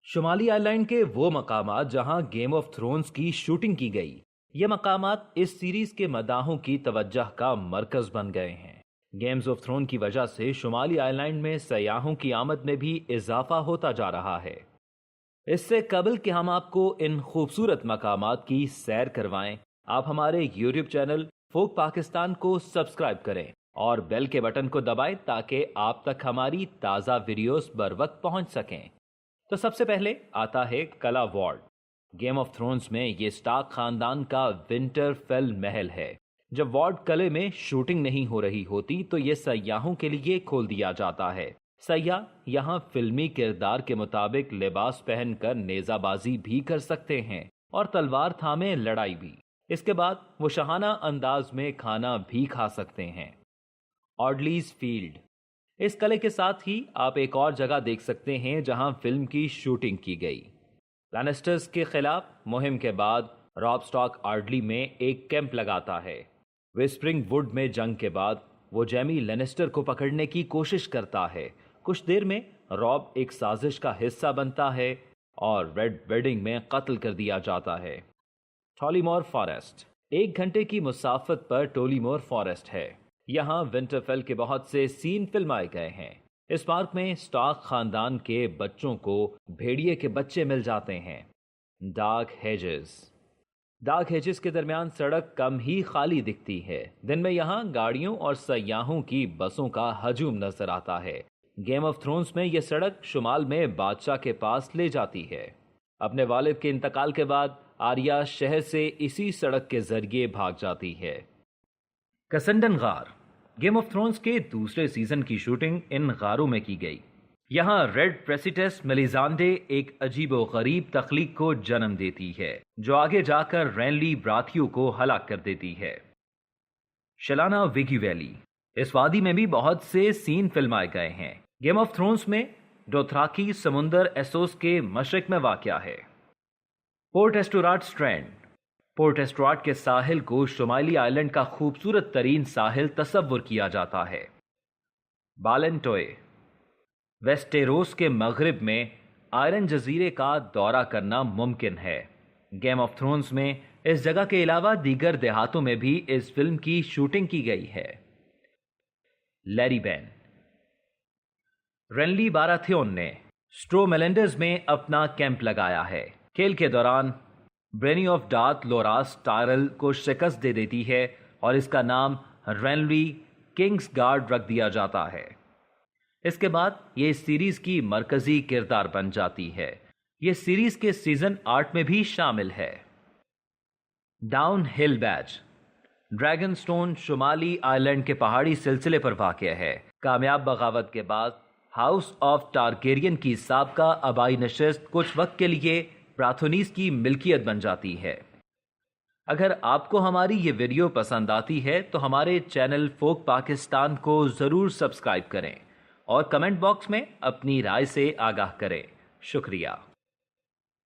شمالی آئرلینڈ کے وہ مقامات جہاں گیم آف تھرونز کی شوٹنگ کی گئی، یہ مقامات اس سیریز کے مداحوں کی توجہ کا مرکز بن گئے ہیں۔ گیمز آف تھرون کی وجہ سے شمالی آئرلینڈ میں سیاحوں کی آمد میں بھی اضافہ ہوتا جا رہا ہے۔ اس سے قبل کہ ہم آپ کو ان خوبصورت مقامات کی سیر کروائیں، آپ ہمارے یوٹیوب چینل فوک پاکستان کو سبسکرائب کریں اور بیل کے بٹن کو دبائیں تاکہ آپ تک ہماری تازہ ویڈیوز بر وقت پہنچ سکیں۔ تو سب سے پہلے آتا ہے کلا وارڈ۔ گیم آف تھرونز میں یہ سٹارک خاندان کا ونٹر فیل محل ہے۔ جب وارڈ قلعے میں شوٹنگ نہیں ہو رہی ہوتی تو یہ سیاحوں کے لیے کھول دیا جاتا ہے۔ سیاح یہاں فلمی کردار کے مطابق لباس پہن کر نیزہ بازی بھی کر سکتے ہیں اور تلوار تھامے لڑائی بھی۔ اس کے بعد وہ شاہانہ انداز میں کھانا بھی کھا سکتے ہیں۔ آرڈلیز فیلڈ۔ اس قلعے کے ساتھ ہی آپ ایک اور جگہ دیکھ سکتے ہیں جہاں فلم کی شوٹنگ کی گئی۔ لینسٹرز کے خلاف مہم کے بعد راب سٹارک آرڈلی میں ایک کیمپ لگاتا ہے۔ وسپرنگ ووڈ میں جنگ کے بعد وہ جیمی لینسٹر کو پکڑنے کی کوشش کرتا ہے۔ کچھ دیر میں راب ایک سازش کا حصہ بنتا ہے اور ریڈ ویڈنگ میں قتل کر دیا جاتا ہے۔ ٹولیمور فارسٹ۔ 1 گھنٹے کی مسافت پر ٹولیمور فارسٹ ہے۔ یہاں ونٹرفیل کے بہت سے سین فلمائے گئے ہیں۔ اس پارک میں سٹارک خاندان کے بچوں کو بھیڑیے کے بچے مل جاتے ہیں۔ ڈارک ہیجز۔ ڈارک ہیجز کے درمیان سڑک کم ہی خالی دکھتی ہے۔ دن میں یہاں گاڑیوں اور سیاحوں کی بسوں کا ہجوم نظر آتا ہے۔ گیم آف تھرونز میں یہ سڑک شمال میں بادشاہ کے پاس لے جاتی ہے۔ اپنے والد کے انتقال کے بعد آریہ شہر سے اسی سڑک کے ذریعے بھاگ جاتی ہے۔ کسنڈن غار۔ گیم آف تھرونز کے دوسرے سیزن کی شوٹنگ ان غاروں میں کی گئی۔ یہاں ریڈ پریسیٹس میلیزانڈے ایک عجیب و غریب تخلیق کو جنم دیتی ہے جو آگے جا کر رینلی براتھیو کو ہلاک کر دیتی ہے۔ شلانا ویگی ویلی۔ اس وادی میں بھی بہت سے سین فلمائے گئے ہیں۔ گیم آف تھرونز میں ڈوتھراکی سمندر ایسوس کے مشرق میں واقع ہے۔ پورٹ ایسٹوراٹ سٹرینڈ۔ پورٹ ایسٹوراٹ کے ساحل کو شمالی آئرلینڈ کا خوبصورت ترین ساحل تصور کیا جاتا ہے۔ بالنٹوئے۔ ویسٹیروس کے مغرب میں آئرن جزیرے کا دورہ کرنا ممکن ہے۔ گیم آف تھرونز میں اس جگہ کے علاوہ دیگر دیہاتوں میں بھی اس فلم کی شوٹنگ کی گئی ہے۔ لیری بین۔ رینلی باراتھیون نے سٹرو میلینڈرز میں اپنا کیمپ لگایا ہے۔ کھیل کے دوران برینی آف ڈارتھ لوراس ٹائرل کو شکست دے دیتی ہے اور اس کا نام رینلی کنگز گارڈ رکھ دیا جاتا ہے۔ اس کے بعد یہ اس سیریز کی مرکزی کردار بن جاتی ہے۔ یہ سیریز کے سیزن 8 میں بھی شامل ہے۔ ڈاؤن ہل بیچ۔ ڈریگن سٹون شمالی آئرلینڈ کے پہاڑی سلسلے پر واقع ہے۔ کامیاب بغاوت کے بعد ہاؤس آف ٹارگیرین کی سابقہ آبائی نشست کچھ وقت کے لیے براتھونیز کی ملکیت بن جاتی ہے۔ اگر آپ کو ہماری یہ ویڈیو پسند آتی ہے تو ہمارے چینل فوک پاکستان کو ضرور سبسکرائب کریں اور کمنٹ باکس میں اپنی رائے سے آگاہ کریں۔ شکریہ۔